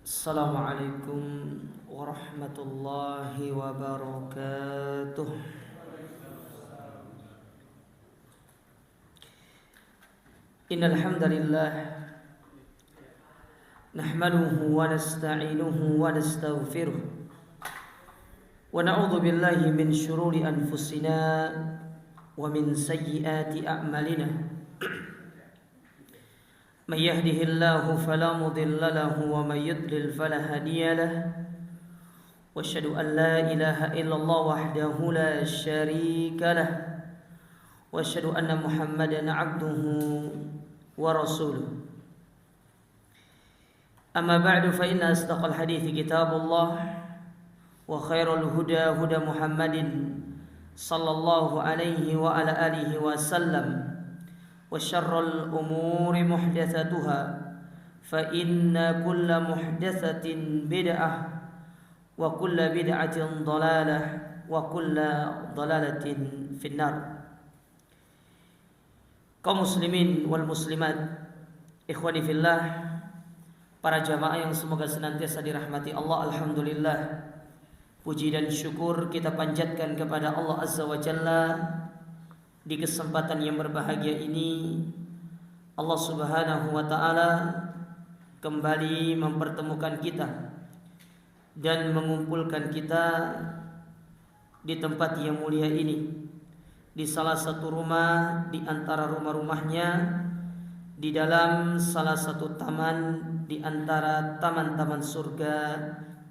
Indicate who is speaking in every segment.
Speaker 1: Assalamualaikum warahmatullahi wabarakatuh. Innal hamdalillah nahmaduhu wa nasta'inuhu wa nastaghfiruh wa na'udzu billahi min shururi anfusina wa min sayyiati a'malina. من يهده الله فلا مضل له ومن يضلل فلا هادي له واشهد ان لا اله الا الله وحده لا شريك له واشهد ان محمدا عبده ورسوله اما بعد فان اصدق الحديث كتاب الله وخير الهدى هدى محمد صلى الله عليه وعلى اله وسلم وشر الأمور محدثاتها فإن كل محدثة بدعة وكل بدعة ضلالة وكل ضلالة في النار. Kaum muslimin wal muslimat, ikhwani fillah, para jamaah yang semoga senantiasa dirahmati Allah. Alhamdulillah, puji dan syukur kita panjatkan kepada Allah Azza wa Jalla. Di kesempatan yang berbahagia ini Allah Subhanahu wa ta'ala kembali mempertemukan kita dan mengumpulkan kita di tempat yang mulia ini, di salah satu rumah di antara rumah-rumahnya, di dalam salah satu taman di antara taman-taman surga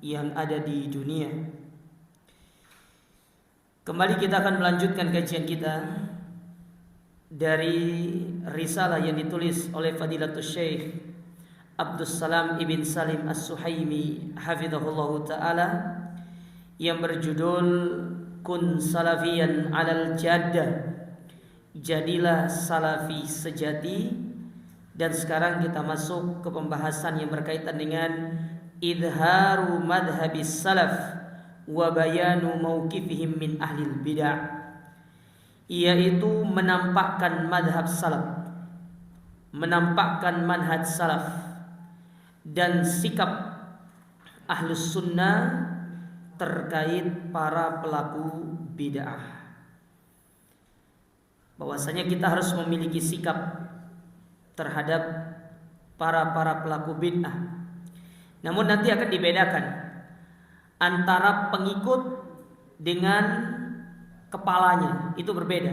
Speaker 1: yang ada di dunia. Kembali kita akan melanjutkan kajian kita dari risalah yang ditulis oleh Fadilatul Syekh Abdus Salam ibn Salim As-Suhaimi hafizahullahu ta'ala yang berjudul Kun Salafiyan alal Jaddah, jadilah salafi sejati. Dan sekarang kita masuk ke pembahasan yang berkaitan dengan idharu madhabis salaf wa bayanu mauqifihim min ahlil bid'ah, yaitu menampakkan madhab salaf, menampakkan manhaj salaf dan sikap ahlus sunnah terkait para pelaku bid'ah. Bahwasanya kita harus memiliki sikap terhadap para pelaku bid'ah. Namun nanti akan dibedakan antara pengikut dengan kepalanya, itu berbeda.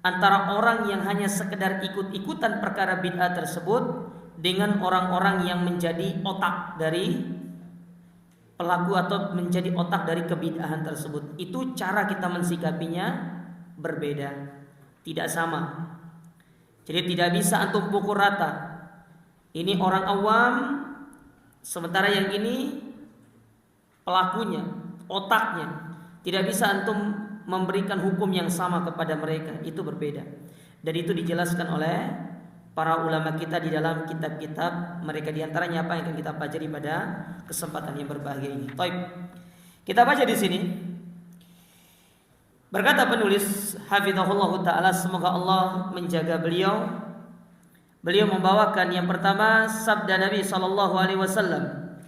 Speaker 1: Antara orang yang hanya sekedar ikut-ikutan perkara bid'ah tersebut dengan orang-orang yang menjadi otak dari pelaku atau menjadi otak dari kebid'ahan tersebut. Itu cara kita mensikapinya berbeda, tidak sama. Jadi tidak bisa antum pukul rata. Ini orang awam, sementara yang ini pelakunya, otaknya. Tidak bisa antum memberikan hukum yang sama kepada mereka, itu berbeda. Dan itu dijelaskan oleh para ulama kita di dalam kitab-kitab mereka, di antaranya apa yang akan kita pelajari pada kesempatan yang berbahagia ini. Baik. Kita baca di sini. Berkata penulis hafizahullahu taala, semoga Allah menjaga beliau. Beliau membawakan yang pertama sabda Nabi sallallahu alaihi wasallam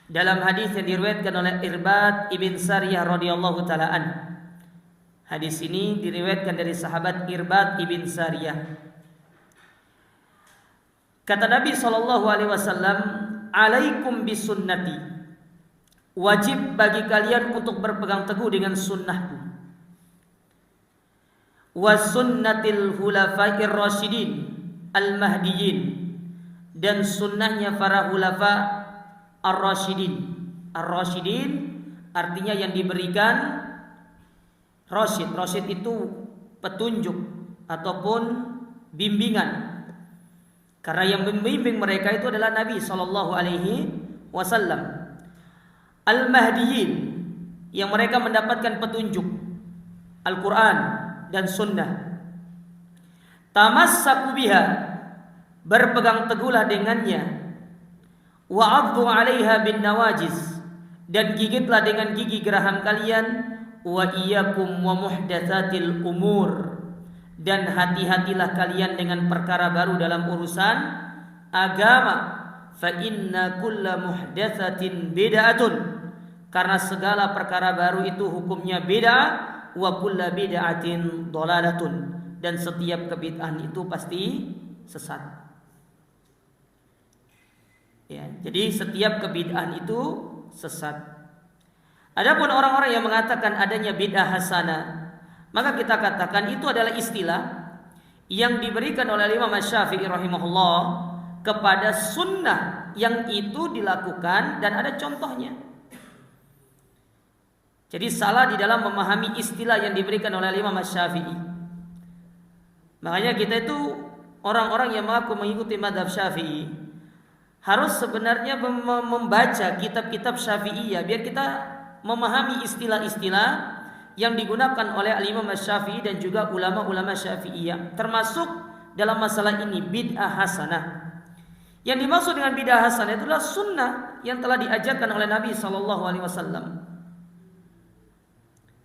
Speaker 1: dalam hadis yang diriwayatkan oleh Irbad ibn Sariyah radhiyallahu taala an. Hadis ini diriwayatkan dari sahabat Irbad ibn Sariyah. Kata Nabi sallallahu alaihi wasallam, "Alaikum bisunnati." Wajib bagi kalian untuk berpegang teguh dengan sunnahku. Wa sunnatil khulafa'ir rasyidin al-mahdiyyin, dan sunnahnya para khulafa ar-rasyidin. Ar-rasyidin artinya yang diberikan rasyid. Rasyid itu petunjuk ataupun bimbingan. Karena yang membimbing mereka itu adalah Nabi sallallahu alaihi wasallam. Al-mahdiyyin, yang mereka mendapatkan petunjuk Al-Qur'an dan sunnah. Tamassaku biha, berpegang teguhlah dengannya. Wa 'addu 'alaiha bin nawajiz, dan gigitlah dengan gigi geraham kalian. Wa iyyakum wa muhdatsatil umur, dan hati-hatilah kalian dengan perkara baru dalam urusan agama. fa inna kulla muhdatsatin bid'atun, karena segala perkara baru itu hukumnya bid'ah, wa kulla bid'atin dhalalatun, dan setiap kebid'ahan itu pasti sesat. Ya, jadi setiap kebid'ahan itu sesat. Adapun orang-orang yang mengatakan adanya bid'ah hasanah, maka kita katakan itu adalah istilah yang diberikan oleh Imam Syafi'i rahimahullah kepada sunnah yang itu dilakukan dan ada contohnya. Jadi salah di dalam memahami istilah yang diberikan oleh Imam Syafi'i. Makanya kita itu orang-orang yang mengaku mengikuti mazhab Syafi'i harus sebenarnya membaca kitab-kitab Syafi'iyah biar kita memahami istilah-istilah yang digunakan oleh Imam Syafi'i dan juga ulama-ulama Syafi'iyah, termasuk dalam masalah ini bid'ah hasanah. Yang dimaksud dengan bid'ah hasanah itulah sunnah yang telah diajarkan oleh Nabi SAW.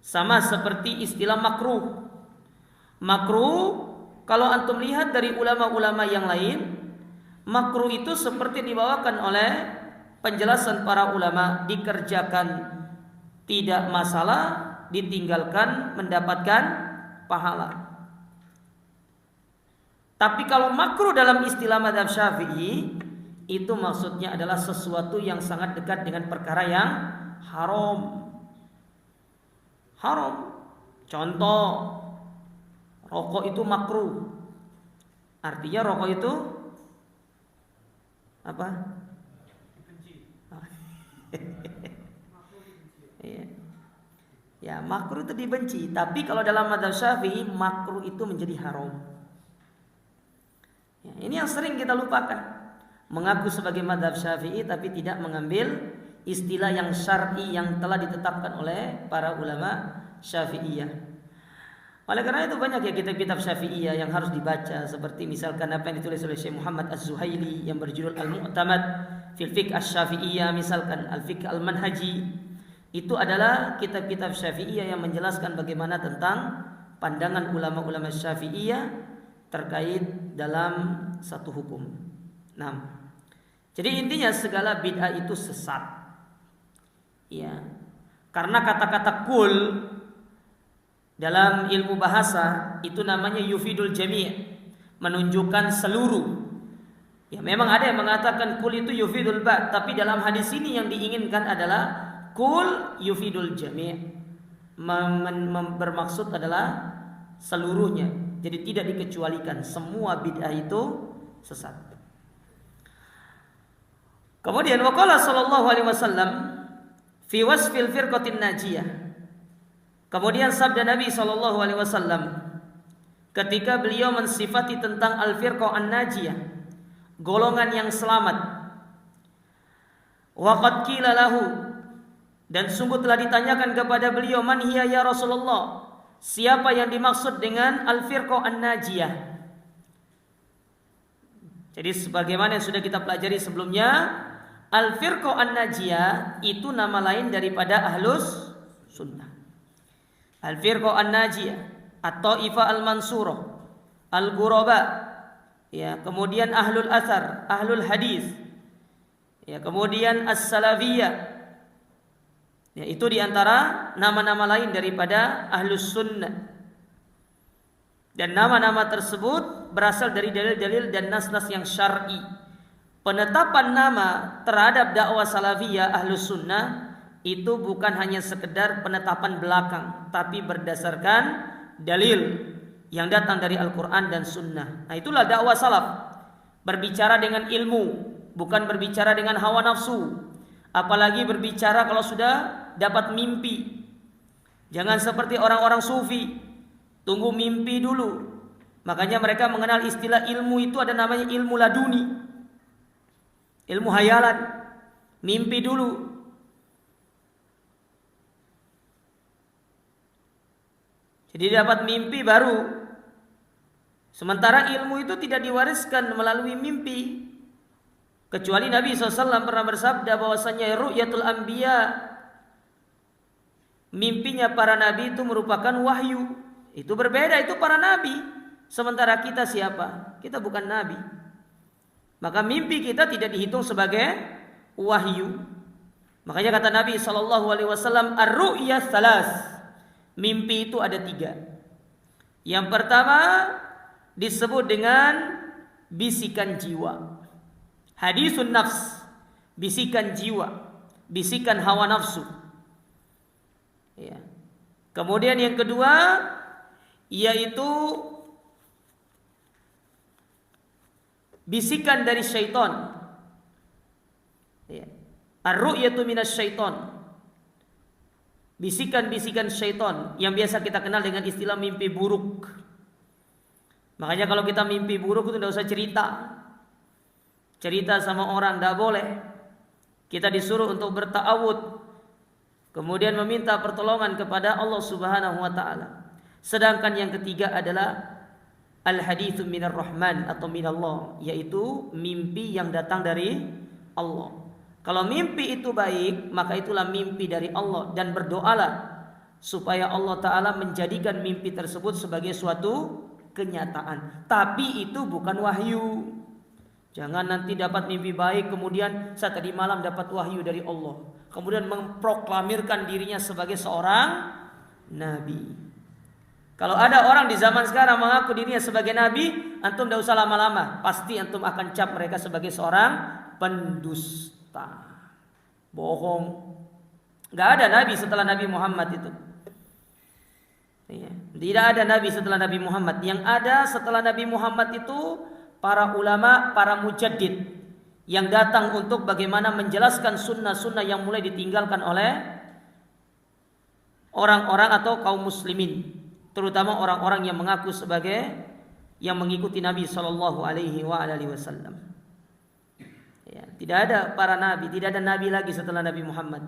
Speaker 1: Sama seperti istilah makruh. Makruh kalau antum lihat dari ulama-ulama yang lain, makruh itu seperti dibawakan oleh penjelasan para ulama, dikerjakan tidak masalah, ditinggalkan mendapatkan pahala. Tapi kalau makruh dalam istilah mazhab Syafi'i, itu maksudnya adalah sesuatu yang sangat dekat dengan perkara yang haram. Haram. Contoh, rokok itu makruh. Artinya rokok itu apa? Ya, makruh itu dibenci. Tapi kalau dalam mazhab Syafi'i, makruh itu menjadi haram. Ya, ini yang sering kita lupakan. Mengaku sebagai mazhab Syafi'i tapi tidak mengambil istilah yang syar'i yang telah ditetapkan oleh para ulama Syafi'iyah. Oleh karena itu banyak ya kitab-kitab Syafi'iyah yang harus dibaca, seperti misalkan apa yang ditulis oleh Syekh Muhammad Az-Zuhaili yang berjudul Al-Mu'tamad fil Fiqh Asy-Syafi'iyah, misalkan Al-Fiqh Al-Manhaji. Itu adalah kitab-kitab Syafi'iyah yang menjelaskan bagaimana tentang pandangan ulama-ulama Syafi'iyah terkait dalam satu hukum. Nah, jadi intinya segala bid'ah itu sesat. Ya. Karena kata-kata kul dalam ilmu bahasa itu namanya yufidul jami', menunjukkan seluruh. Ya, memang ada yang mengatakan kul itu yufidul ba', tapi dalam hadis ini yang diinginkan adalah kul yufidul jami', bermaksud adalah seluruhnya. Jadi tidak dikecualikan, semua bid'ah itu sesat. Kemudian waqala sallallahu alaihi wasallam fi wasfil firqatin najiyah. Kemudian sabda Nabi sallallahu alaihi wasallam ketika beliau mensifati tentang al-firqah an-najiyah, golongan yang selamat. Wa qad qila lahu, dan sungguh telah ditanyakan kepada beliau, man hiya ya Rasulullah, siapa yang dimaksud dengan al-firqah an-najiyah? Jadi sebagaimana yang sudah kita pelajari sebelumnya, al-firqah an-najiyah itu nama lain daripada ahlus sunnah. Al-firqah an-najiyah, at-taifah al-mansurah, al-ghuraba, ya, kemudian ahlul athar, ahlul hadis, ya, kemudian as-salafiyah. Ya, itu diantara nama-nama lain daripada ahlus sunnah. Dan nama-nama tersebut berasal dari dalil-dalil dan nas-nas yang syar'i. Penetapan nama terhadap dakwah salafiyah ahlus sunnah itu bukan hanya sekedar penetapan belakang, tapi berdasarkan dalil yang datang dari Al-Quran dan sunnah. Nah, itulah dakwah salaf. Berbicara dengan ilmu, bukan berbicara dengan hawa nafsu. Apalagi berbicara kalau sudah dapat mimpi. Jangan seperti orang-orang sufi, tunggu mimpi dulu. Makanya mereka mengenal istilah ilmu itu ada namanya ilmu laduni, ilmu hayalan. Mimpi dulu. Jadi dapat mimpi baru. Sementara ilmu itu tidak diwariskan melalui mimpi. Kecuali Nabi SAW pernah bersabda bahwasanya ru'yatul anbiya, mimpinya para nabi itu merupakan wahyu. Itu berbeda, itu para nabi. Sementara kita siapa? Kita bukan nabi. maka mimpi kita tidak dihitung sebagai wahyu. Makanya kata Nabi SAW, ar-ru'ya salas, mimpi itu ada 3. Yang pertama disebut dengan bisikan jiwa, hadisun nafs, bisikan jiwa, bisikan hawa nafsu. Ya. Kemudian yang kedua yaitu bisikan dari syaitan. Ya. Ar-ru'yatu minas syaitan. Bisikan-bisikan syaitan yang biasa kita kenal dengan istilah mimpi buruk. Makanya kalau kita mimpi buruk itu tidak usah cerita sama orang, tidak boleh. Kita disuruh untuk berta'awud, kemudian meminta pertolongan kepada Allah Subhanahu wa taala. Sedangkan yang ketiga adalah al-haditsu minar rahman atau minallah, yaitu mimpi yang datang dari Allah. Kalau mimpi itu baik, maka itulah mimpi dari Allah, dan berdoalah supaya Allah taala menjadikan mimpi tersebut sebagai suatu kenyataan. Tapi itu bukan wahyu. Jangan nanti dapat mimpi baik kemudian saat tadi malam dapat wahyu dari Allah, kemudian memproklamirkan dirinya sebagai seorang nabi. Kalau ada orang di zaman sekarang mengaku dirinya sebagai nabi, antum tidak usah lama-lama, pasti antum akan cap mereka sebagai seorang pendusta. Bohong. Gak ada nabi setelah Nabi Muhammad itu. Tidak ada nabi setelah Nabi Muhammad. Yang ada setelah Nabi Muhammad itu para ulama, para mujaddid yang datang untuk bagaimana menjelaskan sunnah-sunnah yang mulai ditinggalkan oleh orang-orang atau kaum muslimin, terutama orang-orang yang mengaku sebagai yang mengikuti Nabi Shallallahu Alaihi Wasallam. Ya, tidak ada para nabi, tidak ada nabi lagi setelah Nabi Muhammad.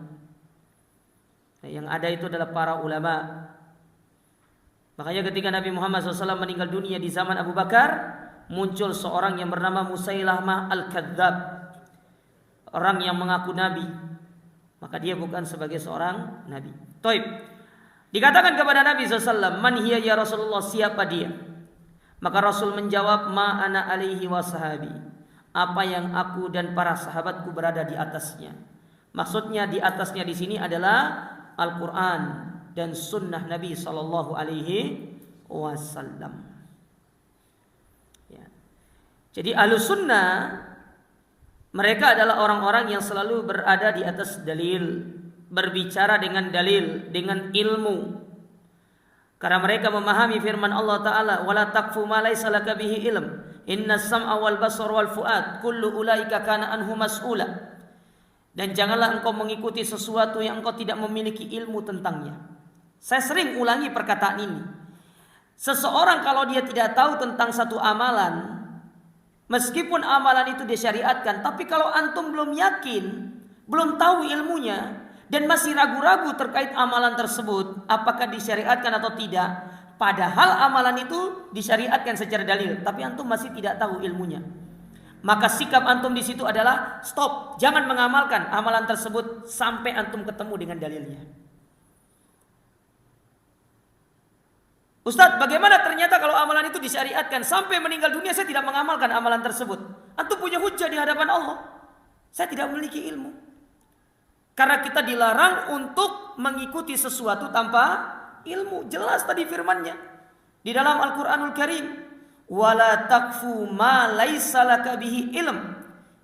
Speaker 1: Yang ada itu adalah para ulama. Makanya ketika Nabi Muhammad SAW meninggal dunia di zaman Abu Bakar, muncul seorang yang bernama Musailamah al-Kadzab, orang yang mengaku nabi, maka dia bukan sebagai seorang nabi. Taib. Dikatakan kepada Nabi SAW, man hiya ya Rasulullah, siapa dia? Maka Rasul menjawab, ma ana alaihi wa sahabi, apa yang aku dan para sahabatku berada di atasnya. Maksudnya di atasnya di sini adalah Al-Quran dan sunnah Nabi Sallallahu Alaihi Wasallam. Ya. Jadi Ahlus Sunnah, mereka adalah orang-orang yang selalu berada di atas dalil, berbicara dengan dalil, dengan ilmu. Karena mereka memahami firman Allah Ta'ala, wala taqfu ma laysa laka bihi ilm, inna sam'a wal basar wal fuad kullu ulaika kana anhu mas'ula. Dan janganlah engkau mengikuti sesuatu yang engkau tidak memiliki ilmu tentangnya. Saya sering ulangi perkataan ini. Seseorang kalau dia tidak tahu tentang satu amalan, meskipun amalan itu disyariatkan, tapi kalau antum belum yakin, belum tahu ilmunya, dan masih ragu-ragu terkait amalan tersebut, apakah disyariatkan atau tidak, padahal amalan itu disyariatkan secara dalil, tapi antum masih tidak tahu ilmunya, maka sikap antum di situ adalah stop, jangan mengamalkan amalan tersebut sampai antum ketemu dengan dalilnya. Ustadz, bagaimana ternyata kalau amalan itu disyariatkan sampai meninggal dunia saya tidak mengamalkan amalan tersebut? Antum punya hujjah di hadapan Allah. Saya tidak memiliki ilmu. Karena kita dilarang untuk mengikuti sesuatu tanpa ilmu. Jelas tadi firman-Nya di dalam Al-Qur'anul Karim, wala taqfu ma laisa laka bihi ilm,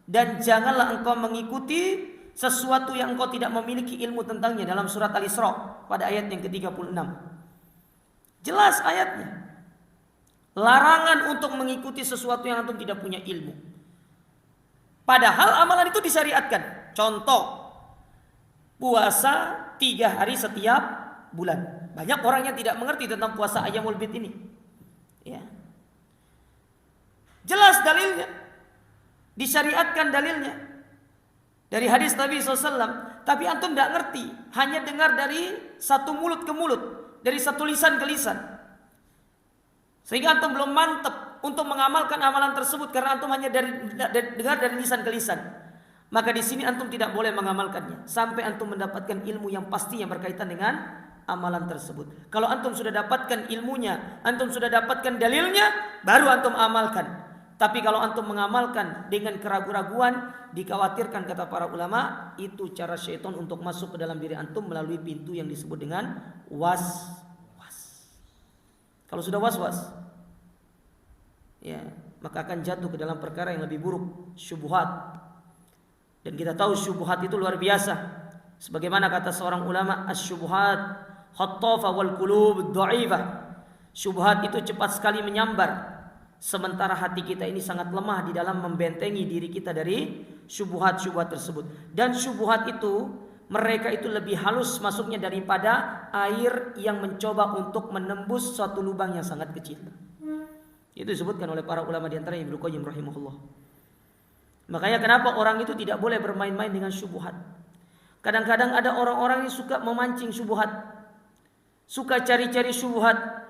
Speaker 1: dan janganlah engkau mengikuti sesuatu yang engkau tidak memiliki ilmu tentangnya, dalam surat Al-Isra pada ayat yang ke-36. Jelas ayatnya. Larangan untuk mengikuti sesuatu yang antum tidak punya ilmu. Padahal amalan itu disyariatkan. Contoh, puasa 3 hari setiap bulan. Banyak orang yang tidak mengerti tentang puasa Ayyamul Bid ini. Ya. Jelas dalilnya. Disyariatkan dalilnya. Dari hadis Nabi SAW. Tapi antum tidak ngerti. Hanya dengar dari satu mulut ke mulut. Dari satu lisan ke lisan. Sehingga antum belum mantap untuk mengamalkan amalan tersebut. Karena antum hanya dengar dari lisan ke lisan. Maka di sini antum tidak boleh mengamalkannya. Sampai antum mendapatkan ilmu yang pasti yang berkaitan dengan amalan tersebut. Kalau antum sudah dapatkan ilmunya, antum sudah dapatkan dalilnya, baru antum amalkan. Tapi kalau antum mengamalkan dengan keraguan-raguan, dikhawatirkan kata para ulama, itu cara syaitan untuk masuk ke dalam diri antum melalui pintu yang disebut dengan was-was. Kalau sudah was-was, ya, maka akan jatuh ke dalam perkara yang lebih buruk, syubhat. Dan kita tahu syubhat itu luar biasa. Sebagaimana kata seorang ulama, asy-syubhat khattafa wal qulub dha'ifah. Syubhat itu cepat sekali menyambar, sementara hati kita ini sangat lemah di dalam membentengi diri kita dari syubhat-syubhat tersebut. Dan syubhat itu, mereka itu lebih halus masuknya daripada air yang mencoba untuk menembus suatu lubang yang sangat kecil. Itu disebutkan oleh para ulama di antaranya Ibnu Qayyim rahimahullah. Makanya kenapa orang itu tidak boleh bermain-main dengan syubhat. Kadang-kadang ada orang-orang yang suka memancing syubhat, suka cari-cari syubhat.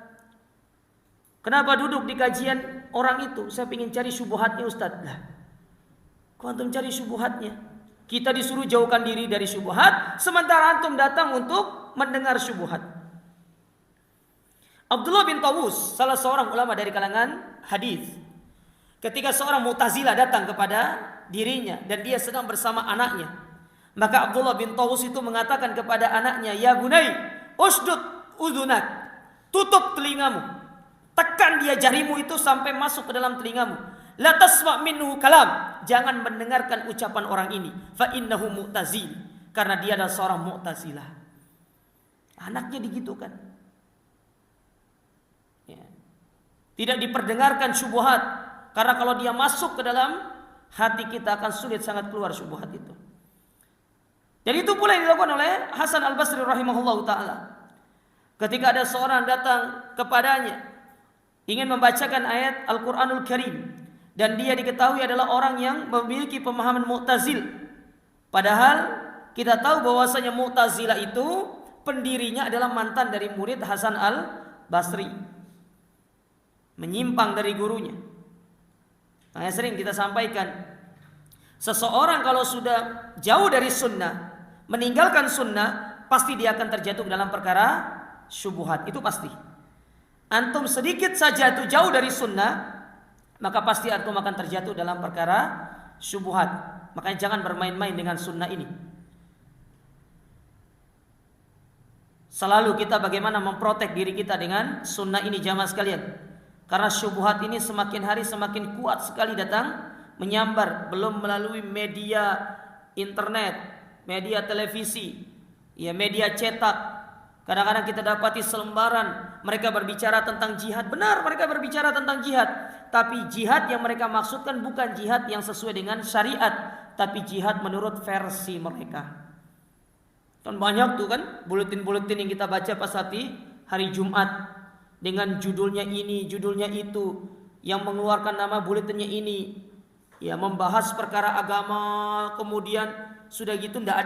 Speaker 1: Kenapa duduk di kajian orang itu? Saya ingin cari syubhatnya Ustaz. Lah, kok antum cari syubhatnya? Kita disuruh jauhkan diri dari syubhat, sementara antum datang untuk mendengar syubhat. Abdullah bin Tawus, salah seorang ulama dari kalangan hadis, ketika seorang Mu'tazilah datang kepada dirinya dan dia sedang bersama anaknya, maka Abdullah bin Tawus itu mengatakan kepada anaknya, "Ya bunai, usdud udunak." Tutup telingamu. Tekan dia jarimu itu sampai masuk ke dalam telingamu. La tasma' minhu kalam. Jangan mendengarkan ucapan orang ini. Fa innahu mu'tazil. Karena dia adalah seorang Mu'tazilah. Anaknya digitukan. Ya. Tidak diperdengarkan syubhat. Karena kalau dia masuk ke dalam hati kita akan sulit sangat keluar syubhat itu. Dan itu pula yang dilakukan oleh Hasan al-Basri rahimahullah ta'ala. Ketika ada seorang datang kepadanya ingin membacakan ayat Al-Quranul Karim, dan dia diketahui adalah orang yang memiliki pemahaman Mu'tazil. Padahal kita tahu bahwasanya Mu'tazilah itu pendirinya adalah mantan dari murid Hasan al-Basri, menyimpang dari gurunya. Nah, sering kita sampaikan, seseorang kalau sudah jauh dari sunnah, meninggalkan sunnah, pasti dia akan terjatuh dalam perkara syubhat. Itu pasti. Antum sedikit saja itu jauh dari sunnah, maka pasti antum akan terjatuh dalam perkara syubhat. Makanya jangan bermain-main dengan sunnah ini. Selalu kita bagaimana memprotek diri kita dengan sunnah ini jamaah sekalian. Karena syubhat ini semakin hari semakin kuat sekali datang menyambar, belum melalui media internet, media televisi, ya media cetak. Kadang-kadang kita dapati selembaran mereka berbicara tentang jihad. Benar, mereka berbicara tentang jihad, tapi jihad yang mereka maksudkan bukan jihad yang sesuai dengan syariat, tapi jihad menurut versi mereka. Kan banyak tuh kan buletin-buletin yang kita baca pas hari Jumat dengan judulnya ini, judulnya itu, yang mengeluarkan nama buletinnya ini, ya membahas perkara agama, kemudian sudah gitu tidak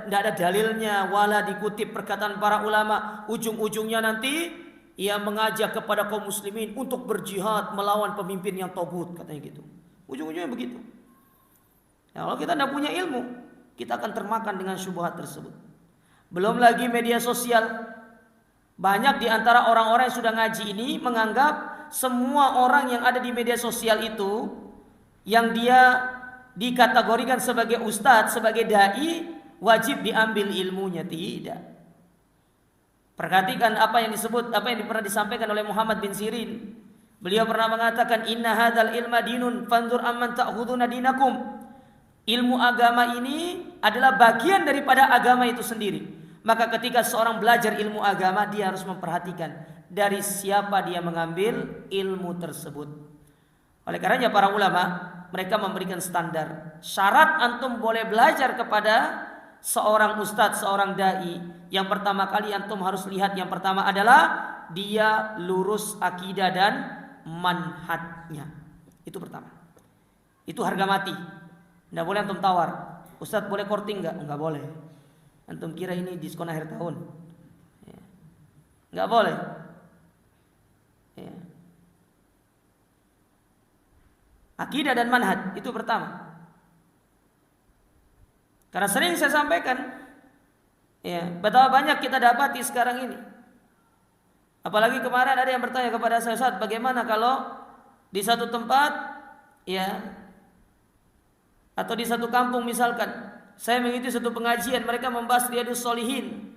Speaker 1: ada dalilnya, wala dikutip perkataan para ulama, ujung-ujungnya nanti ia mengajak kepada kaum muslimin untuk berjihad melawan pemimpin yang togut, katanya gitu. Ujung-ujungnya begitu. Ya, kalau kita tidak punya ilmu, kita akan termakan dengan syubhat tersebut. Belum lagi media sosial. Banyak di antara orang-orang yang sudah ngaji ini menganggap semua orang yang ada di media sosial itu, yang dia dikategorikan sebagai ustadz, sebagai dai, wajib diambil ilmunya. Tidak. Perhatikan apa yang pernah disampaikan oleh Muhammad bin Sirin. Beliau pernah mengatakan, "Inna hadzal ilma dinun, fanzur amman ta'khuduna dinakum." Ilmu agama ini adalah bagian daripada agama itu sendiri. Maka ketika seorang belajar ilmu agama, dia harus memperhatikan dari siapa dia mengambil ilmu tersebut. Oleh karenanya para ulama, mereka memberikan standar. Syarat antum boleh belajar kepada seorang ustadz, seorang dai, yang pertama kali antum harus lihat, yang pertama adalah dia lurus akidah dan manhajnya. Itu pertama. Itu harga mati. Tidak boleh antum tawar. Ustadz boleh korting enggak? Enggak boleh. Antum kira ini diskon akhir tahun? Enggak boleh. Ya. Akidah dan manhaj itu pertama. Karena sering saya sampaikan, ya, betapa banyak kita dapati sekarang ini. Apalagi kemarin ada yang bertanya kepada saya, Ustaz, bagaimana kalau di satu tempat ya, atau di satu kampung misalkan, saya mengikuti satu pengajian, mereka membahas Riyadhus Shalihin,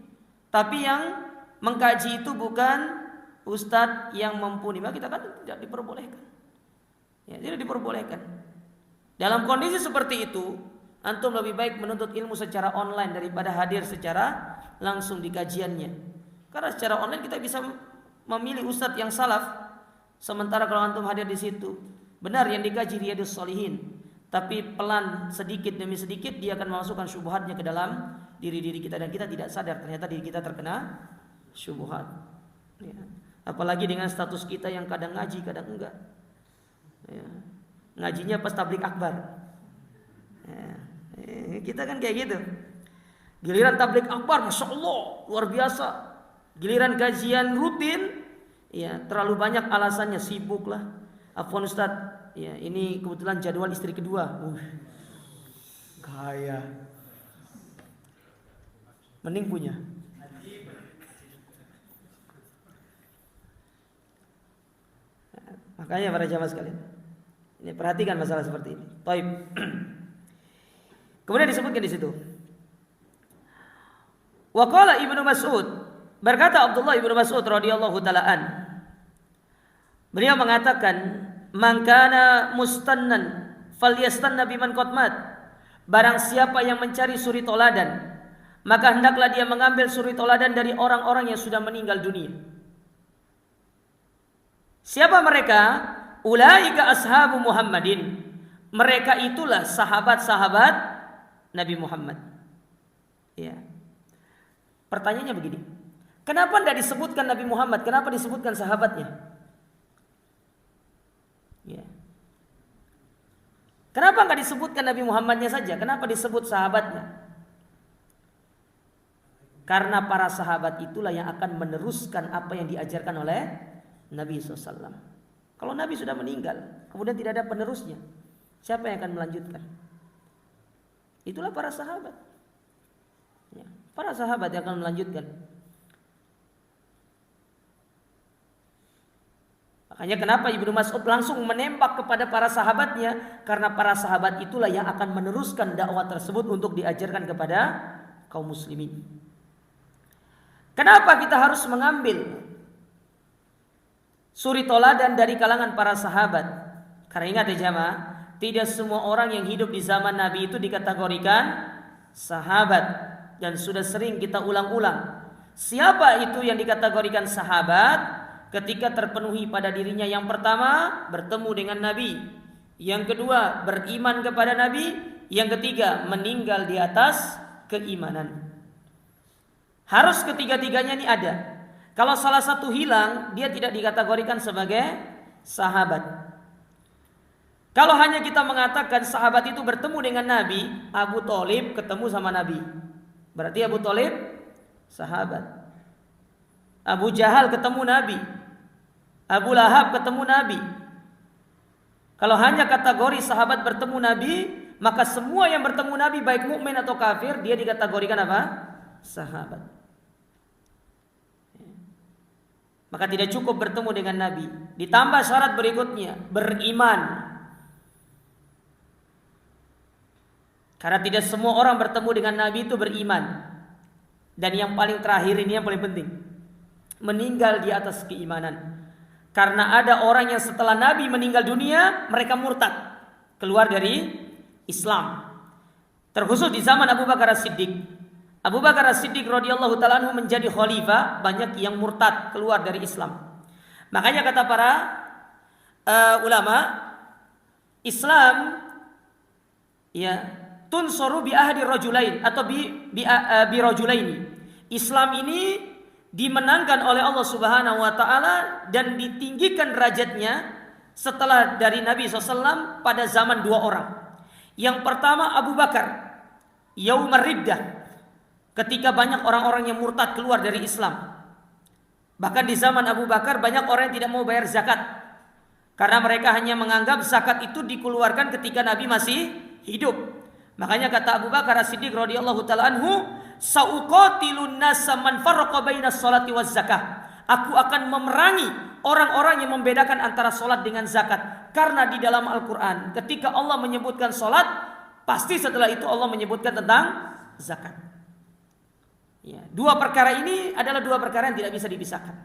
Speaker 1: tapi yang mengkaji itu bukan ustadz yang mumpuni, maka kita kan tidak diperbolehkan. Ya, tidak diperbolehkan. Dalam kondisi seperti itu, antum lebih baik menuntut ilmu secara online daripada hadir secara langsung di kajiannya. Karena secara online kita bisa memilih ustadz yang salaf. Sementara kalau antum hadir di situ, benar yang dikaji Riyadhus Shalihin, tapi pelan sedikit demi sedikit dia akan memasukkan syubhatnya ke dalam diri kita dan kita tidak sadar ternyata diri kita terkena syubhat. Ya. Apalagi dengan status kita yang kadang ngaji, kadang enggak. Ya. Ngajinya pas tablik akbar. Ya. Kita kan kayak gitu. Giliran tablik akbar, masya Allah, luar biasa. Giliran kajian rutin, ya terlalu banyak alasannya, sibuk lah. Afwan Ustaz, ya ini kebetulan jadwal istri kedua. Kaya. Mending punya. Makanya para jamaah sekalian, ini perhatikan masalah seperti ini. Taib. Kemudian disebutkan di situ. Wa qala Ibnu Mas'ud, berkata Abdullah Ibnu Mas'ud radhiyallahu taala an. Beliau mengatakan, "Man kana mustannan falyastanna biman qad mat." Barang siapa yang mencari suri toladan, maka hendaklah dia mengambil suri toladan dari orang-orang yang sudah meninggal dunia. Siapa mereka? Ulaika ashabu Muhammadin. Mereka itulah sahabat-sahabat Nabi Muhammad. Ya. Pertanyaannya begini, kenapa tidak disebutkan Nabi Muhammad? Kenapa disebutkan sahabatnya? Ya. Kenapa nggak disebutkan Nabi Muhammadnya saja? Kenapa disebut sahabatnya? Karena para sahabat itulah yang akan meneruskan apa yang diajarkan oleh Nabi SAW. Kalau Nabi sudah meninggal, kemudian tidak ada penerusnya, siapa yang akan melanjutkan? Itulah para sahabat. Ya, para sahabat yang akan melanjutkan. Makanya kenapa Ibnu Mas'ud langsung menembak kepada para sahabatnya, karena para sahabat itulah yang akan meneruskan dakwah tersebut untuk diajarkan kepada kaum muslimin. Kenapa kita harus mengambil suri toladan dari kalangan para sahabat? Karena ingat ya jamaah, tidak semua orang yang hidup di zaman Nabi itu dikategorikan sahabat. Dan sudah sering kita ulang-ulang, siapa itu yang dikategorikan sahabat? Ketika terpenuhi pada dirinya, yang pertama bertemu dengan Nabi, yang kedua beriman kepada Nabi, yang ketiga meninggal di atas keimanan. Harus ketiga-tiganya ini ada. Kalau salah satu hilang, dia tidak dikategorikan sebagai sahabat. Kalau hanya kita mengatakan sahabat itu bertemu dengan Nabi, Abu Thalib ketemu sama Nabi, berarti Abu Thalib sahabat. Abu Jahal ketemu Nabi, Abu Lahab ketemu Nabi. Kalau hanya kategori sahabat bertemu Nabi, maka semua yang bertemu Nabi baik mukmin atau kafir, dia dikategorikan apa? Sahabat. Maka tidak cukup bertemu dengan Nabi, ditambah syarat berikutnya, beriman. Karena tidak semua orang bertemu dengan Nabi itu beriman. Dan yang paling terakhir ini yang paling penting, meninggal di atas keimanan. Karena ada orang yang setelah Nabi meninggal dunia, mereka murtad, keluar dari Islam. Terkhusus di zaman Abu Bakar As-Siddiq. Abu Bakar As-Siddiq radhiyallahu ta'ala anhu menjadi khalifah, banyak yang murtad, keluar dari Islam. Makanya kata para ulama, Islam ya tunsoru bi ahdi rajulain atau bi rajulaini. Islam ini dimenangkan oleh Allah Subhanahu wa taala dan ditinggikan derajatnya setelah dari Nabi SAW pada zaman dua orang. Yang pertama Abu Bakar, yaumar riddah, ketika banyak orang-orang yang murtad keluar dari Islam. Bahkan di zaman Abu Bakar banyak orang yang tidak mau bayar zakat, karena mereka hanya menganggap zakat itu dikeluarkan ketika Nabi masih hidup. Makanya kata Abu Bakar As-Siddiq radhiyallahu ta'ala anhu, "Sauqatilun nasa man farraqa bainas sholati waz zakah." Aku akan memerangi orang-orang yang membedakan antara solat dengan zakat. Karena di dalam Al-Quran ketika Allah menyebutkan sholat, pasti setelah itu Allah menyebutkan tentang zakat. Ya, dua perkara ini adalah dua perkara yang tidak bisa dipisahkan.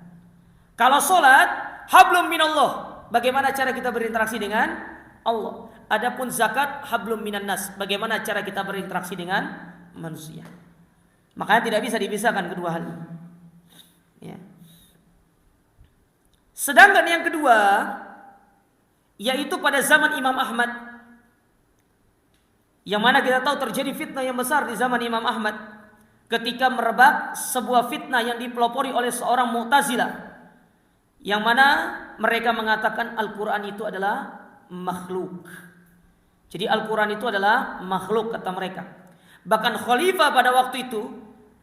Speaker 1: Kalau sholat, hablum minallah, bagaimana cara kita berinteraksi dengan Allah. Adapun zakat, hablum minan nas, bagaimana cara kita berinteraksi dengan manusia. Makanya tidak bisa dipisahkan kedua hal ini. Ya. Sedangkan yang kedua, yaitu pada zaman Imam Ahmad, yang mana kita tahu terjadi fitnah yang besar di zaman Imam Ahmad ketika merebak sebuah fitnah yang dipelopori oleh seorang Mu'tazilah, yang mana mereka mengatakan Al-Quran itu adalah makhluk. Jadi Al-Quran itu adalah makhluk kata mereka. Bahkan khalifah pada waktu itu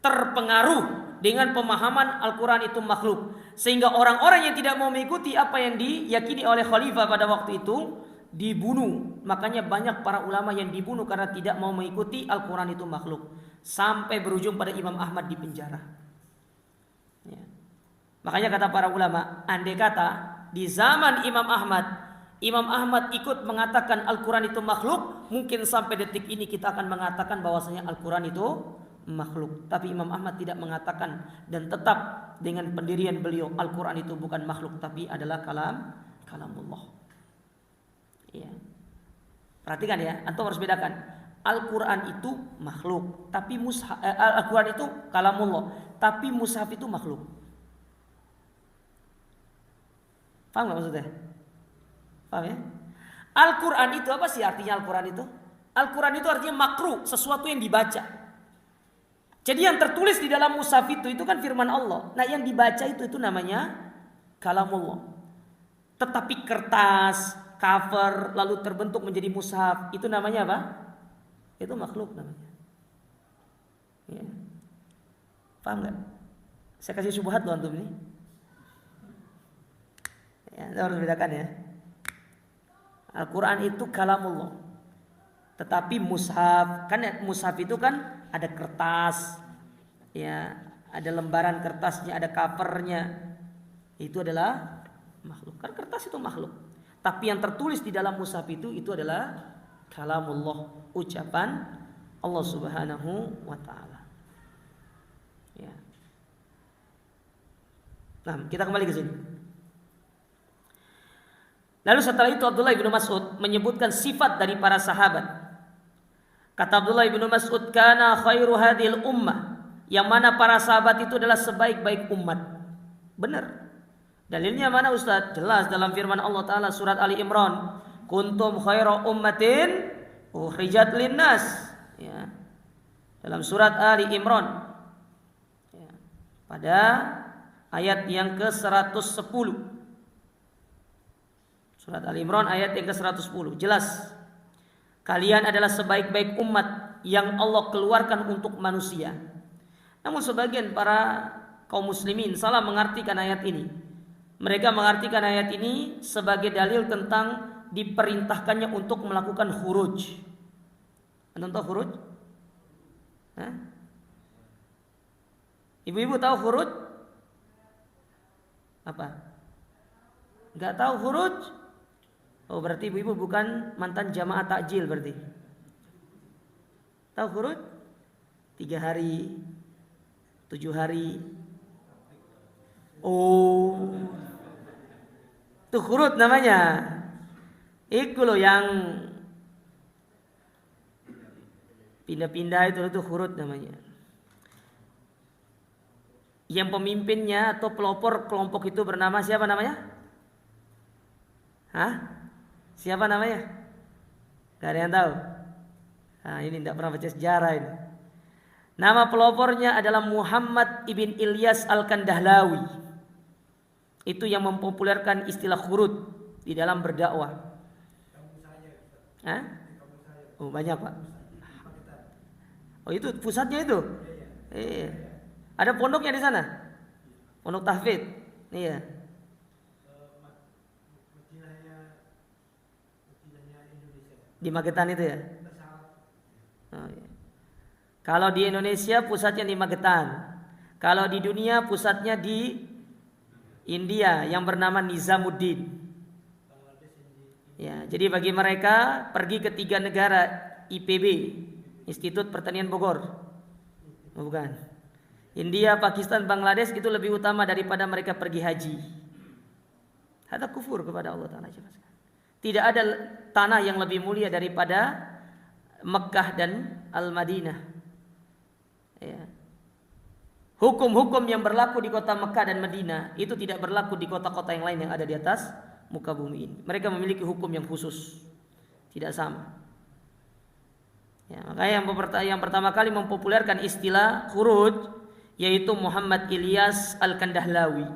Speaker 1: terpengaruh dengan pemahaman Al-Quran itu makhluk, sehingga orang-orang yang tidak mau mengikuti apa yang diyakini oleh khalifah pada waktu itu dibunuh. Makanya banyak para ulama yang dibunuh karena tidak mau mengikuti Al-Quran itu makhluk, sampai berujung pada Imam Ahmad di penjara. Ya. Makanya kata para ulama, andai kata di zaman Imam Ahmad ikut mengatakan Al-Quran itu makhluk, mungkin sampai detik ini kita akan mengatakan bahwasanya Al-Quran itu makhluk. Tapi Imam Ahmad tidak mengatakan, dan tetap dengan pendirian beliau Al-Quran itu bukan makhluk tapi adalah kalamullah. Ya. Perhatikan ya, antum harus bedakan. Al-Quran itu makhluk, tapi Al-Quran itu kalamullah, tapi mushaf itu makhluk. Paham gak maksudnya? Paham ya? Al-Quran itu apa sih artinya Al-Quran itu? Al-Quran itu artinya makruh, sesuatu yang dibaca. Jadi yang tertulis di dalam mushaf itu kan firman Allah. Nah yang dibaca itu namanya kalamullah. Tetapi kertas, cover, lalu terbentuk menjadi mushaf, itu namanya apa? Itu makhluk namanya. Ya. Paham gak? Saya kasih syubhat loh antum ini. Ya, kita harus bedakan ya. Al-Quran itu kalamullah. Tetapi mushaf, kan mushaf itu kan ada kertas, ya, ada lembaran kertasnya, ada covernya. Itu adalah makhluk. Kan kertas itu makhluk. Tapi yang tertulis di dalam mushaf itu adalah kalamullah, ucapan Allah Subhanahu wa taala. Ya. Nah, kita kembali ke sini. Lalu setelah itu Abdullah bin Mas'ud menyebutkan sifat dari para sahabat. Kata Abdullah bin Mas'ud, kana khairu hadhil ummah, yang mana para sahabat itu adalah sebaik-baik umat. Benar. Dalilnya mana Ustaz? Jelas dalam firman Allah Ta'ala surat Ali Imran, kuntum khairu ummatin ukhrijat linnas. Ya. Dalam surat Ali Imran, ya, pada ayat yang ke-110. Surat Ali Imran ayat yang ke-110. Jelas, kalian adalah sebaik-baik umat yang Allah keluarkan untuk manusia. Namun sebagian para kaum muslimin salah mengartikan ayat ini. Mereka mengartikan ayat ini sebagai dalil tentang diperintahkannya untuk melakukan khuruj. Anda tahu khuruj? Hah? Ibu-ibu tahu khuruj? Apa? Enggak tahu khuruj? Oh, berarti ibu-ibu bukan mantan jamaah takjil berarti. Tahu khuruj? 3 hari, 7 hari. Oh, itu khuruj namanya. Itu loh yang pindah-pindah itu khuruj namanya. Yang pemimpinnya atau pelopor kelompok itu bernama siapa namanya? Hah? Siapa namanya? Gak ada yang tahu. Nah, ini tidak pernah baca sejarah ini. Nama pelopornya adalah Muhammad ibn Ilyas al-Kandahlawi. Itu yang mempopulerkan istilah khurud di dalam berdakwah. Hah? Oh, banyak Pak. Oh, itu pusatnya itu? Iya. Ada pondoknya di sana? Pondok tahfidz. Iya. Di Magetan itu ya? Oh, iya. Kalau di Indonesia pusatnya di Magetan. Kalau di dunia pusatnya di India yang bernama Nizamuddin. Ya, jadi bagi mereka pergi ke 3 negara IPB, Institut Pertanian Bogor. Bukan. India, Pakistan, Bangladesh itu lebih utama daripada mereka pergi haji. Ada kufur kepada Allah Ta'ala. Tidak ada tanah yang lebih mulia daripada Mekah dan Al-Madinah. Ya. Hukum-hukum yang berlaku di kota Mekah dan Madinah itu tidak berlaku di kota-kota yang lain yang ada di atas muka bumi ini. Mereka memiliki hukum yang khusus, tidak sama. Ya, makanya yang pertama kali mempopulerkan istilah khuruj yaitu Muhammad Ilyas Al-Kandahlawi.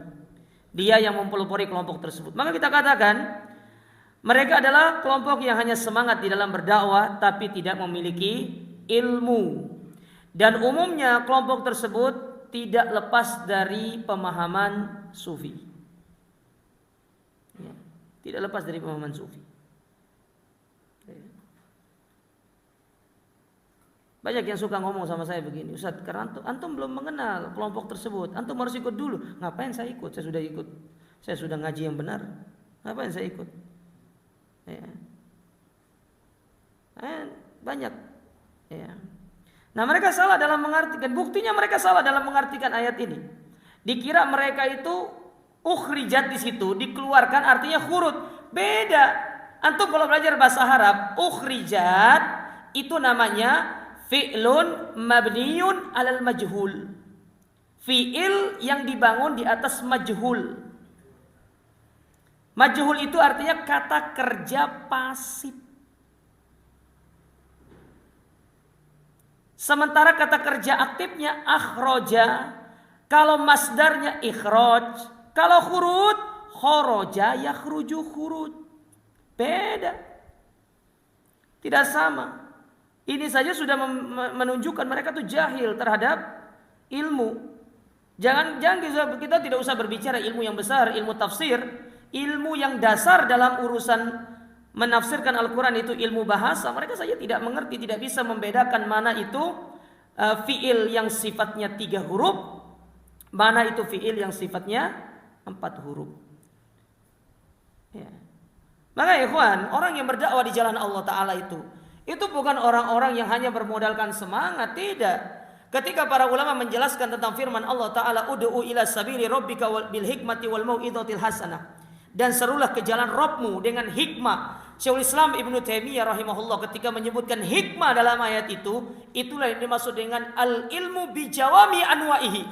Speaker 1: Dia yang mempelopori kelompok tersebut. Maka kita katakan mereka adalah kelompok yang hanya semangat di dalam berdakwah tapi tidak memiliki ilmu. Dan umumnya kelompok tersebut tidak lepas dari pemahaman sufi. Ya, tidak lepas dari pemahaman sufi. Banyak yang suka ngomong sama saya begini, Ustaz, karena antum belum mengenal kelompok tersebut, antum harus ikut dulu. Ngapain saya ikut? Saya sudah ikut. Saya sudah ngaji yang benar. Ngapain saya ikut? Ya. Banyak. Ya. Nah, mereka salah dalam mengartikan. Buktinya mereka salah dalam mengartikan ayat ini. Dikira mereka itu ukhrijat di situ, dikeluarkan artinya khurut. Beda. Antum kalau belajar bahasa Arab, ukhrijat itu namanya fi'lun mabniun alal majhul. Fi'il yang dibangun di atas majhul. Majhul itu artinya kata kerja pasif. Sementara kata kerja aktifnya akhroja. Kalau masdarnya ikhroj. Kalau khurud, khoroja yakhruju khurud. Beda. Tidak sama. Ini saja sudah menunjukkan mereka tuh jahil terhadap ilmu. Jangan kita tidak usah berbicara ilmu yang besar, ilmu tafsir, ilmu yang dasar dalam urusan menafsirkan Al-Quran itu ilmu bahasa. Mereka saja tidak mengerti, tidak bisa membedakan mana itu fiil yang sifatnya 3 huruf, mana itu fiil yang sifatnya 4 huruf. Ya. Maka ikhwan, orang yang berdakwah di jalan Allah Ta'ala itu bukan orang-orang yang hanya bermodalkan semangat, tidak. Ketika para ulama menjelaskan tentang firman Allah Ta'ala, ud'u ila sabili rabbika bil hikmati wal mau'izatil hasanah, dan serulah ke jalan Rabbmu dengan hikmah. Syekhul Islam Ibnu Taimiyah rahimahullah ketika menyebutkan hikmah dalam ayat itu, itulah yang dimaksud dengan al-ilmu bijawami anwa'ihi,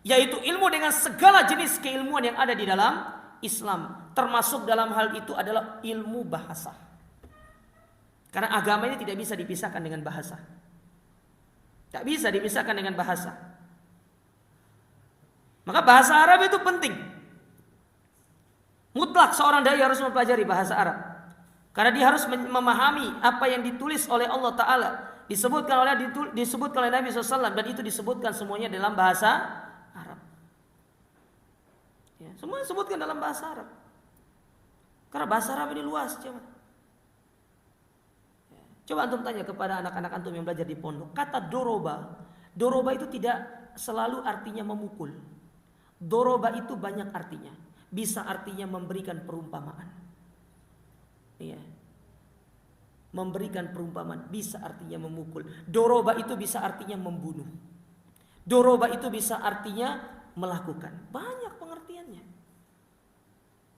Speaker 1: yaitu ilmu dengan segala jenis keilmuan yang ada di dalam Islam. Termasuk dalam hal itu adalah ilmu bahasa. Karena agama ini tidak bisa dipisahkan dengan bahasa. Tak bisa dipisahkan dengan bahasa. Maka bahasa Arab itu penting. Mutlak seorang dai harus mempelajari bahasa Arab. Karena dia harus memahami apa yang ditulis oleh Allah Ta'ala. Disebutkan oleh Nabi SAW. Dan itu disebutkan semuanya dalam bahasa Arab. Ya, semua disebutkan dalam bahasa Arab. Karena bahasa Arab ini luas. Coba antum tanya kepada anak-anak antum yang belajar di pondok. Kata doroba. Doroba itu tidak selalu artinya memukul. Doroba itu banyak artinya. Bisa artinya memberikan perumpamaan. Iya. Memberikan perumpamaan. Bisa artinya memukul. Doroba itu bisa artinya membunuh. Doroba itu bisa artinya melakukan. Banyak pengertiannya.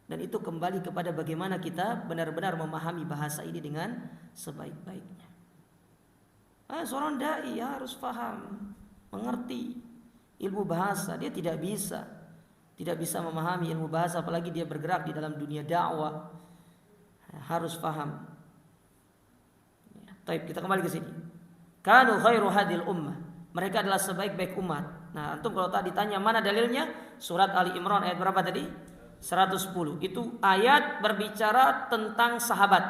Speaker 1: Dan itu kembali kepada bagaimana kita benar-benar memahami bahasa ini dengan sebaik-baiknya. Seorang dai harus paham, mengerti ilmu bahasa. Dia tidak bisa memahami ilmu bahasa, apalagi dia bergerak di dalam dunia dakwah. Harus paham. Baik, kita kembali ke sini. Kanu khairu hadil ummah. Mereka adalah sebaik-baik umat. Nah, antum kalau tadi ditanya mana dalilnya? Surat Ali Imran ayat berapa tadi? 110. Itu ayat berbicara tentang sahabat.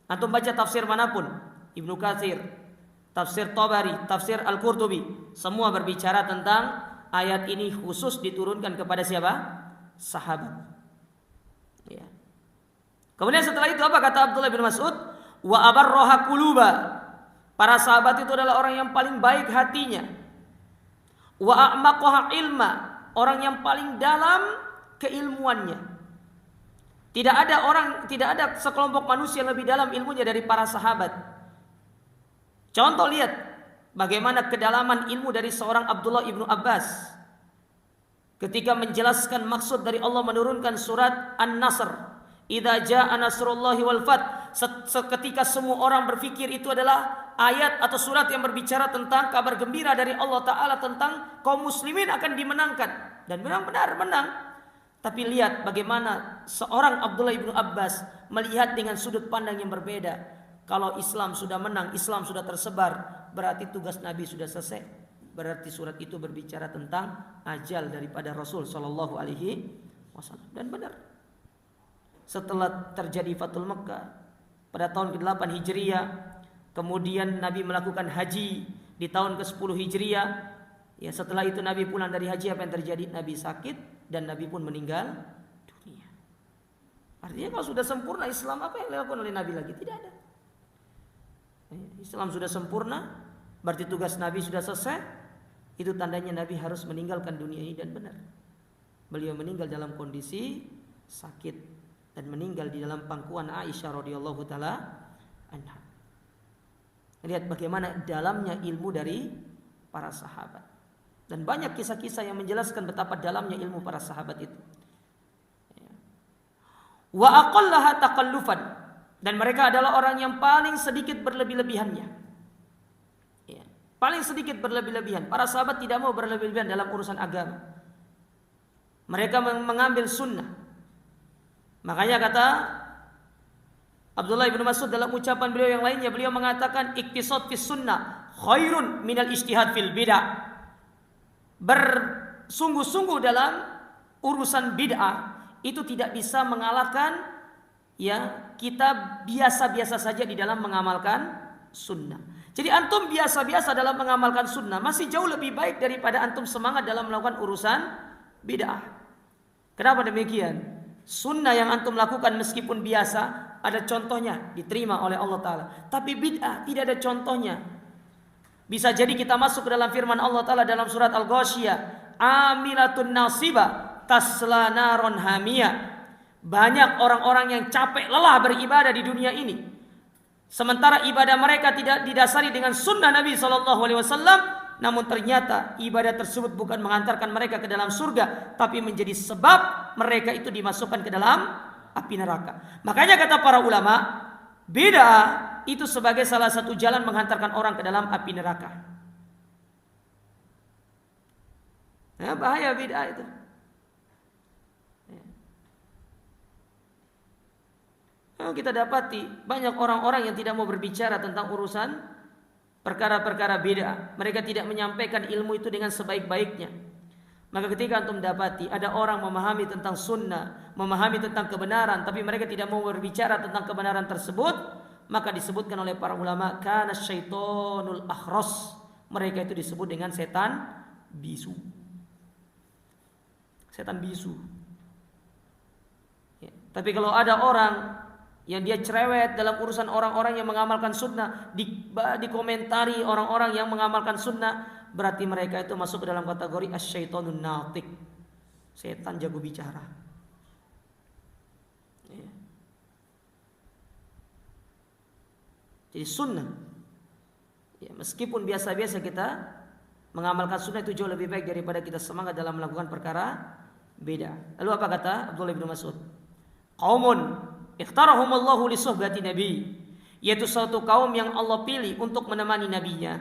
Speaker 1: Antum baca tafsir manapun, Ibnu Katsir, tafsir Tabari, tafsir Al-Qurtubi, semua berbicara tentang ayat ini khusus diturunkan kepada siapa? Sahabat. Ya. Kemudian setelah itu apa kata Abdullah bin Mas'ud? Wa abarroha quluba. Para sahabat itu adalah orang yang paling baik hatinya. Wa a'maqaha ilma. Orang yang paling dalam keilmuannya. Tidak ada sekelompok manusia lebih dalam ilmunya dari para sahabat. Contoh, lihat bagaimana kedalaman ilmu dari seorang Abdullah ibnu Abbas ketika menjelaskan maksud dari Allah menurunkan surat An-Nasr. Idza jaa nasrullahi wal fath. Seketika semua orang berpikir itu adalah ayat atau surat yang berbicara tentang kabar gembira dari Allah Ta'ala tentang kaum muslimin akan dimenangkan. Dan benar-benar menang. Tapi lihat bagaimana seorang Abdullah ibnu Abbas melihat dengan sudut pandang yang berbeda. Kalau Islam sudah menang, Islam sudah tersebar, berarti tugas Nabi sudah selesai. Berarti surat itu berbicara tentang ajal daripada Rasul Shallallahu Alaihi Wasallam. Dan benar. Setelah terjadi Fathul Makkah pada tahun ke-8 Hijriah, kemudian Nabi melakukan haji di tahun ke-10 Hijriah. Ya, setelah itu Nabi pulang dari haji, apa yang terjadi? Nabi sakit dan Nabi pun meninggal dunia. Artinya kalau sudah sempurna Islam, apa yang dilakukan oleh Nabi lagi? Tidak ada. Islam sudah sempurna, berarti tugas Nabi sudah selesai. Itu tandanya Nabi harus meninggalkan dunia ini, dan benar. Beliau meninggal dalam kondisi sakit dan meninggal di dalam pangkuan Aisyah radhiyallahu taala anha. Lihat bagaimana dalamnya ilmu dari para sahabat. Dan banyak kisah-kisah yang menjelaskan betapa dalamnya ilmu para sahabat itu. Wa aqallaha taqallufan, dan mereka adalah orang yang paling sedikit berlebih-lebihannya. Ya, paling sedikit berlebih-lebihan. Para sahabat tidak mau berlebih-lebihan dalam urusan agama. Mereka mengambil sunnah. Makanya kata Abdullah bin Mas'ud dalam ucapan beliau yang lainnya, beliau mengatakan iktisad fis sunnah khairun minal ijtihad fil bid'ah. Bersungguh-sungguh dalam urusan bid'ah itu tidak bisa mengalahkan ya kita biasa-biasa saja di dalam mengamalkan sunnah. Jadi antum biasa-biasa dalam mengamalkan sunnah masih jauh lebih baik daripada antum semangat dalam melakukan urusan bid'ah. Kenapa demikian? Sunnah yang antum lakukan meskipun biasa ada contohnya diterima oleh Allah Ta'ala. Tapi bid'ah tidak ada contohnya. Bisa jadi kita masuk ke dalam firman Allah Ta'ala dalam surat Al-Ghasyiyah, amilatun nasiba tasla naron hamiyah. Banyak orang-orang yang capek lelah beribadah di dunia ini, sementara ibadah mereka tidak didasari dengan sunnah Nabi SAW. Namun ternyata ibadah tersebut bukan mengantarkan mereka ke dalam surga, tapi menjadi sebab mereka itu dimasukkan ke dalam api neraka. Makanya kata para ulama, bid'ah itu sebagai salah satu jalan menghantarkan orang ke dalam api neraka. Nah, bahaya bid'ah itu. Nah, kita dapati banyak orang-orang yang tidak mau berbicara tentang urusan perkara-perkara bid'ah. Mereka tidak menyampaikan ilmu itu dengan sebaik-baiknya. Maka ketika antum dapati ada orang memahami tentang sunnah, memahami tentang kebenaran, tapi mereka tidak mau berbicara tentang kebenaran tersebut, maka disebutkan oleh para ulama kana syaitonul akhras. Mereka itu disebut dengan setan bisu. Setan bisu. Ya. Tapi kalau ada orang yang dia cerewet dalam urusan orang-orang yang mengamalkan sunnah, dikomentari orang-orang yang mengamalkan sunnah, berarti mereka itu masuk ke dalam kategori asyaitonun natik. Setan jago bicara. Ya. Jadi sunnah, ya, meskipun biasa-biasa kita mengamalkan sunnah itu jauh lebih baik daripada kita semangat dalam melakukan perkara beda. Lalu apa kata Abdullah bin Mas'ud? Qaumun ikhtarahumullahu li suhbati nabi, yaitu suatu kaum yang Allah pilih untuk menemani nabinya,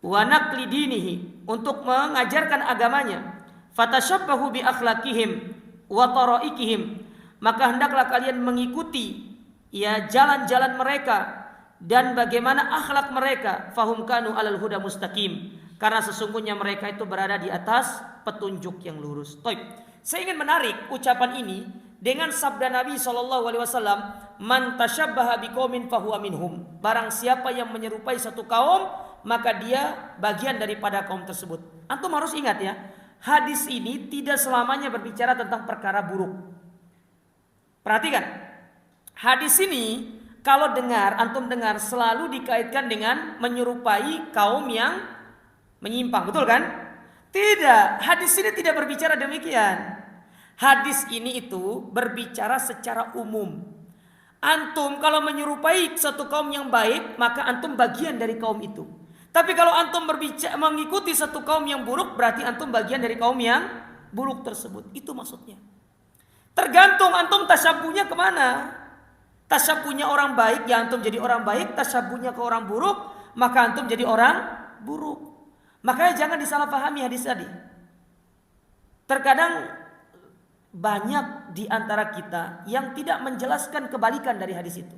Speaker 1: wa naqli dinihi, untuk mengajarkan agamanya, fatashabbahu bi akhlaqihim wa taraikihim, maka hendaklah kalian mengikuti ya jalan-jalan mereka dan bagaimana akhlak mereka, fahum kanu alal huda mustaqim, karena sesungguhnya mereka itu berada di atas petunjuk yang lurus. Taib. Saya ingin menarik ucapan ini dengan sabda Nabi SAW, man tashabbaha biqaumin fahuwa minhum. Barang siapa yang menyerupai satu kaum, maka dia bagian daripada kaum tersebut. Antum harus ingat ya, hadis ini tidak selamanya berbicara tentang perkara buruk. Perhatikan, hadis ini kalau antum dengar selalu dikaitkan dengan menyerupai kaum yang menyimpang, betul kan? Tidak, hadis ini tidak berbicara demikian. Hadis ini itu berbicara secara umum. Antum kalau menyerupai satu kaum yang baik, maka antum bagian dari kaum itu. Tapi kalau antum mengikuti satu kaum yang buruk, berarti antum bagian dari kaum yang buruk tersebut. Itu maksudnya. Tergantung antum tasyabuhnya kemana. Tasyabuhnya orang baik, ya antum jadi orang baik. Tasyabuhnya ke orang buruk, maka antum jadi orang buruk. Makanya jangan disalahpahami hadis tadi. Terkadang banyak di antara kita yang tidak menjelaskan kebalikan dari hadis itu.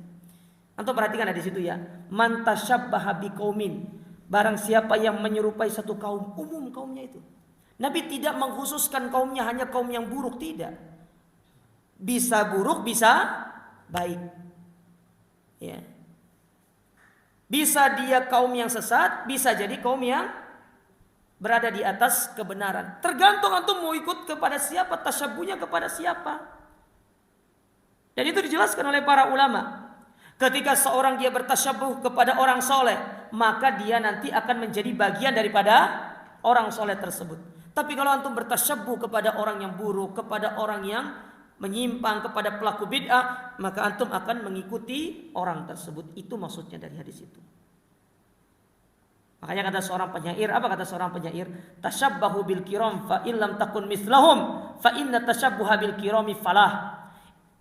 Speaker 1: Antum perhatikan hadis itu ya. Man tasyabbaha biqaumin, barang siapa yang menyerupai satu kaum, umum kaumnya itu. Nabi tidak mengkhususkan kaumnya hanya kaum yang buruk, tidak. Bisa buruk, bisa baik. Ya. Bisa dia kaum yang sesat, bisa jadi kaum yang berada di atas kebenaran. Tergantung antum mau ikut kepada siapa, tasyabuhnya kepada siapa. Dan itu dijelaskan oleh para ulama. Ketika seorang dia bertasyabuh kepada orang soleh, maka dia nanti akan menjadi bagian daripada orang soleh tersebut. Tapi kalau antum bertasyabuh kepada orang yang buruk, kepada orang yang menyimpang, kepada pelaku bid'ah, maka antum akan mengikuti orang tersebut. Itu maksudnya dari hadis itu. Makanya kata seorang penyair, apa kata seorang penyair? Tasyabbahu bil kiram fa illam takun mislahum fa inna tasyabbuha bil kirami falah.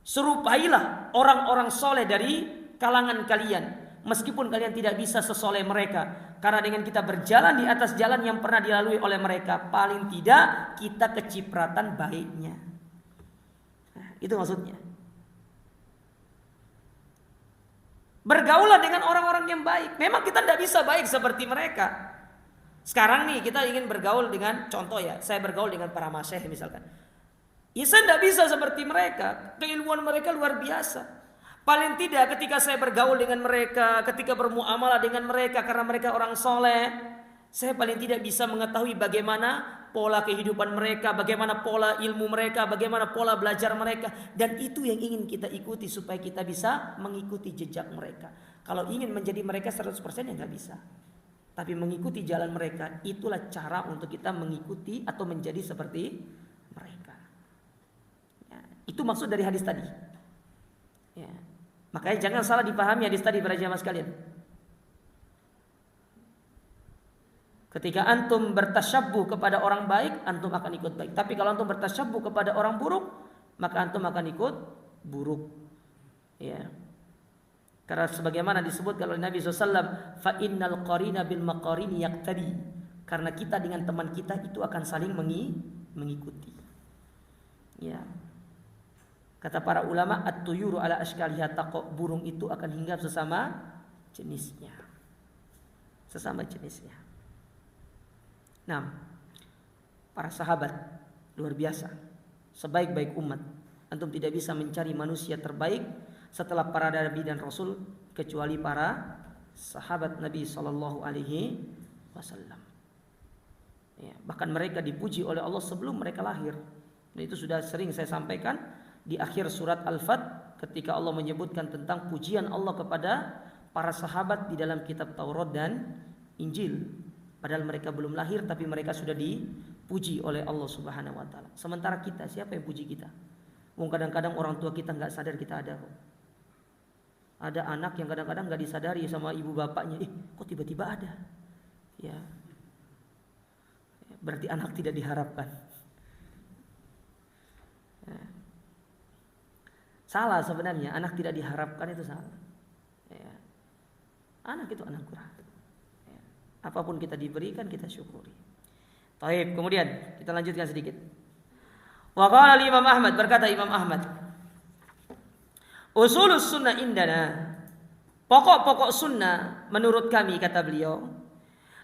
Speaker 1: Serupailah orang-orang soleh dari kalangan kalian, meskipun kalian tidak bisa sesoleh mereka. Karena dengan kita berjalan di atas jalan yang pernah dilalui oleh mereka, paling tidak kita kecipratan baiknya. Nah, itu maksudnya. Bergaulah dengan orang-orang yang baik. Memang kita tidak bisa baik seperti mereka. Sekarang nih kita ingin bergaul dengan, contoh ya, saya bergaul dengan para masyayikh misalkan. Ya saya tidak bisa seperti mereka. Keilmuan mereka luar biasa. Paling tidak ketika saya bergaul dengan mereka, ketika bermuamalah dengan mereka karena mereka orang soleh, saya paling tidak bisa mengetahui bagaimana pola kehidupan mereka, bagaimana pola ilmu mereka, bagaimana pola belajar mereka. Dan itu yang ingin kita ikuti supaya kita bisa mengikuti jejak mereka. Kalau ingin menjadi mereka 100% ya nggak bisa. Tapi mengikuti jalan mereka, itulah cara untuk kita mengikuti atau menjadi seperti mereka. Ya, itu maksud dari hadis tadi. Ya. Makanya jangan salah dipahami hadis tadi para jamaah sekalian. Ketika antum bertasyabuh kepada orang baik, antum akan ikut baik. Tapi kalau antum bertasyabuh kepada orang buruk, maka antum akan ikut buruk. Ya. Karena sebagaimana disebutkan oleh Nabi SAW, fa innal qarina bil maqarini yaqtadi. Karena kita dengan teman kita itu akan saling mengikuti. Ya. Kata para ulama, at-tuyuru ala ashkaliha taqo, burung itu akan hinggap sesama jenisnya. Sesama jenisnya. Nah, para sahabat luar biasa, sebaik-baik umat. Antum tidak bisa mencari manusia terbaik setelah para nabi dan rasul kecuali para sahabat Nabi Sallallahu Alaihi Wasallam. Ya, bahkan mereka dipuji oleh Allah sebelum mereka lahir. Dan itu sudah sering saya sampaikan di akhir surat Al-Fat ketika Allah menyebutkan tentang pujian Allah kepada para sahabat di dalam kitab Taurat dan Injil. Padahal mereka belum lahir tapi mereka sudah dipuji oleh Allah Subhanahu wa taala. Sementara kita, siapa yang puji kita? Kadang-kadang orang tua kita enggak sadar kita ada. Ada anak yang kadang-kadang enggak disadari sama ibu bapaknya. Kok tiba-tiba ada? Ya. Berarti anak tidak diharapkan. Ya. Salah sebenarnya, anak tidak diharapkan itu salah. Ya. Anak itu anak kurang. Apapun kita diberikan kita syukuri. Baik, kemudian kita lanjutkan sedikit. Wa qala Imam Ahmad, berkata Imam Ahmad, usulus sunnah indana, pokok-pokok sunnah menurut kami, kata beliau,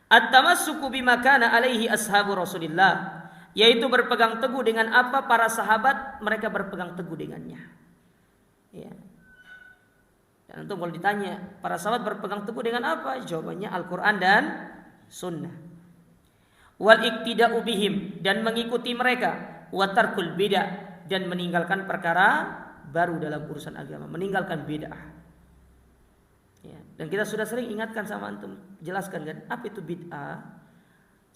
Speaker 1: at-tamassuku bima kana alaihi ashabu Rasulillah, yaitu berpegang teguh dengan apa para sahabat mereka berpegang teguh dengannya. Ya. Dan untuk kalau ditanya para sahabat berpegang teguh dengan apa? Jawabannya Al-Quran dan Sunnah. Wal iktida'u bihim, dan mengikuti mereka. Wa tarkul bid'ah, dan meninggalkan perkara baru dalam urusan agama, meninggalkan bid'ah. Ya. Dan kita sudah sering ingatkan sama antum, jelaskan kan apa itu bid'ah.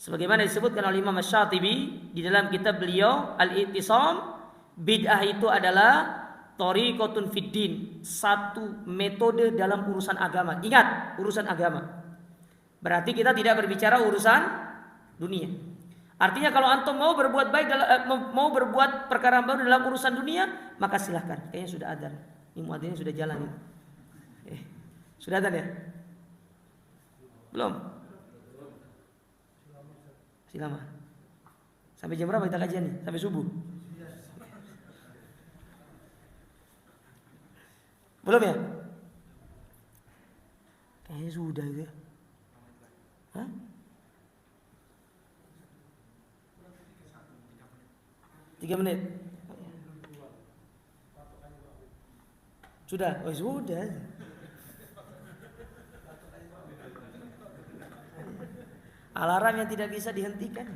Speaker 1: Sebagaimana disebutkan oleh Imam Asy-Syatibi di dalam kitab beliau Al-I'tisam Bid'ah itu adalah thariqatun fiddin, satu metode dalam urusan agama. Ingat, urusan agama. Berarti kita tidak berbicara urusan dunia. Artinya kalau antum mau berbuat baik mau berbuat perkara baru dalam urusan dunia, maka silahkan. Kayaknya sudah adzan. Ini muadzinnya sudah jalan ini. Sudah adzan ya? Belum? Masih lama. Sampai jam berapa kita kajian nih? Sampai subuh. Belum ya? Kayaknya sudah itu ya. Hah? Tiga menit. Sudah? Oh sudah. Alarm yang tidak bisa dihentikan.